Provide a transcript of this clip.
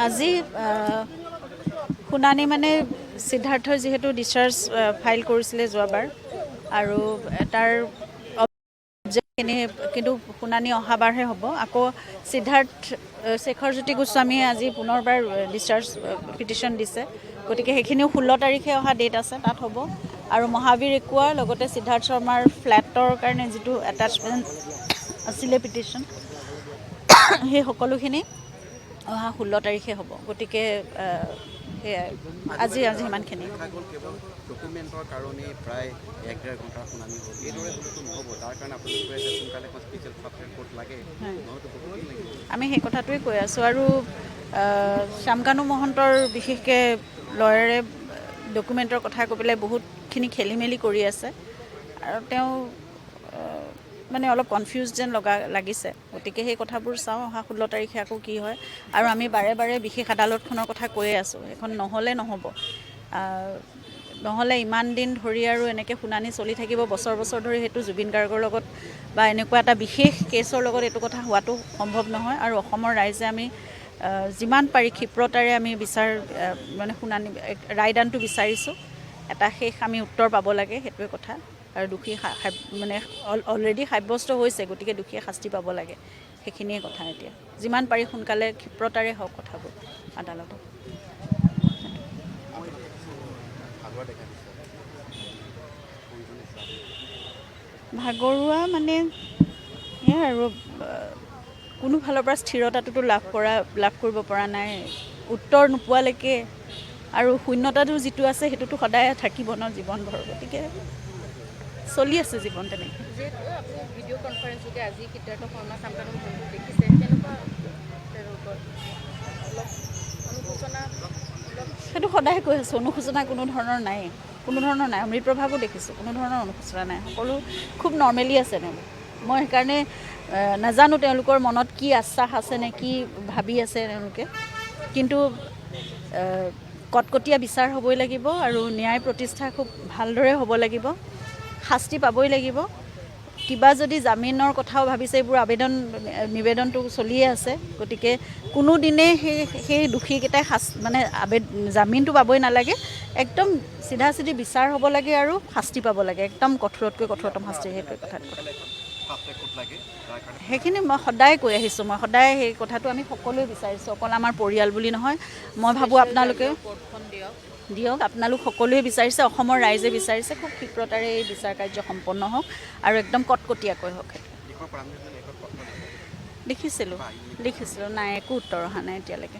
আজি শুনানি মানে সিদ্ধাৰ্থৰ যেহেতু ডিসচাৰ্জ ফাইল কৰিছিলে যোৱাবাৰ আৰু তাৰ অবজেক্টখিনি কিন্তু শুনানি অহাবাৰহে হ'ব। আকৌ সিদ্ধাৰ্থ শেখৰজ্যোতি গোস্বামীয়ে আজি পুনৰবাৰ ডিসচাৰ্জ পিটিশ্যন দিছে, গতিকে সেইখিনিও 16 তাৰিখে অহা ডেট আছে, তাত হ'ব। আৰু মহাবীৰ একুৱাৰ লগতে সিদ্ধাৰ্থ শৰ্মাৰ ফ্লেটৰ কাৰণে যিটো এটাচমেণ্ট আছিলে পিটিশ্যন, সেই সকলোখিনি অহা 16 তাৰিখে হ'ব। গতিকে সেয়াই আজি সিমানখিনি। ডকুমেণ্টৰ কাৰণে প্ৰায় 1-1.5 ঘণ্টাৰ শুনানি হ'ল। এইদৰে হ'লেতো নহ'ব, তাৰ কাৰণে আপোনালোকে সোনকালে এখন স্পেচিয়েল কোৰ্ট লাগে, নহয়তো বহুত দিন লাগিব। আমি সেই কথাটোৱে কৈ আছোঁ। আৰু শ্যামকানু মহন্তৰ বিশেষকৈ লয়াৰে ডকুমেণ্টৰ কথা কৈ পেলাই বহুতখিনি খেলি মেলি কৰি আছে আৰু তেওঁ মানে অলপ কনফিউজ যেন লাগিছে। গতিকে সেই কথাবোৰ চাওঁ অহা 16 তাৰিখে আকৌ কি হয়। আৰু আমি বাৰে বাৰে বিশেষ আদালতখনৰ কথা কৈয়ে আছোঁ, সেইখন নহ'লে নহ'ব। নহ'লে ইমান দিন ধৰি আৰু এনেকৈ শুনানি চলি থাকিব বছৰ বছৰ ধৰি, সেইটো জুবিন গাৰ্গৰ লগত বা এনেকুৱা এটা বিশেষ কেছৰ লগত এইটো কথা হোৱাটো সম্ভৱ নহয়। আৰু অসমৰ ৰাইজে আমি যিমান পাৰি ক্ষিপ্ৰতাৰে আমি মানে শুনানি ৰায়দানটো বিচাৰিছোঁ। এটা শেষ আমি উত্তৰ পাব লাগে, সেইটোৱে কথা। আৰু দোষী মানে অলৰেডি সাব্যস্ত হৈছে, গতিকে দোষীয়ে শাস্তি পাব লাগে, সেইখিনিয়ে কথা। এতিয়া যিমান পাৰি সোনকালে ক্ষিপ্ৰতাৰে হওক কথাবোৰ আদালতত। ভাগৰুৱা মানে সেয়াই আৰু কোনো ফালৰ পৰা স্থিৰতাটোতো লাভ কৰিব পৰা নাই, উত্তৰ নোপোৱালৈকে। আৰু শূন্যতাটো যিটো আছে সেইটোতো সদায় থাকিব ন জীৱনভৰ। গতিকে চলি আছে জীৱন তেনেকৈ। যিহেতু আপুনি ভিডিঅ' কনফাৰেন্স যোগে আজি সিদ্ধাৰ্থ শৰ্মা শ্যামকানু মহন্তক দেখিছে, কেনেকুৱা তেওঁলোকৰ অলপ অনুশোচনা? সেইটো সদায় কৈ আছোঁ, অনুশোচনা কোনো ধৰণৰ নাই, অমৃতপ্ৰভাকো দেখিছোঁ, কোনো ধৰণৰ অনুশোচনা নাই। সকলো খুব নৰ্মেলি আছে তেওঁলোক। মই সেইকাৰণে নাজানো তেওঁলোকৰ মনত কি আশ্বাস আছে নে কি ভাবি আছে তেওঁলোকে, কিন্তু কটকটীয়া বিচাৰ হ'বই লাগিব আৰু ন্যায় প্ৰতিষ্ঠা খুব ভালদৰে হ'ব লাগিব, শাস্তি পাবই লাগিব। কিবা যদি জামিনৰ কথাও ভাবিছে, এইবোৰ নিবেদনটো চলিয়ে আছে। গতিকে কোনো দিনে সেই দোষীকেইটাই মানে জামিনটো পাবই নালাগে, একদম চিধা বিচাৰ হ'ব লাগে আৰু শাস্তি পাব লাগে, একদম কঠোৰতকৈ কঠোৰতম শাস্তি। সেইটোৱে কথাটো। সেইখিনি মই সদায় কৈ আহিছোঁ, মই সদায় সেই কথাটো আমি সকলোৱে বিচাৰিছোঁ, অকল আমাৰ পৰিয়াল বুলি নহয়। মই ভাবোঁ আপোনালোকে দিয়ক, আপোনালোক সকলোৱে বিচাৰিছে, অসমৰ ৰাইজে বিচাৰিছে, খুব ক্ষিপ্ৰতাৰে এই বিচাৰ কাৰ্য সম্পন্ন হওক আৰু একদম কটকটীয়াকৈ হওক। দেখিছিলোঁ, নাই একো উত্তৰ অহা নাই এতিয়ালৈকে।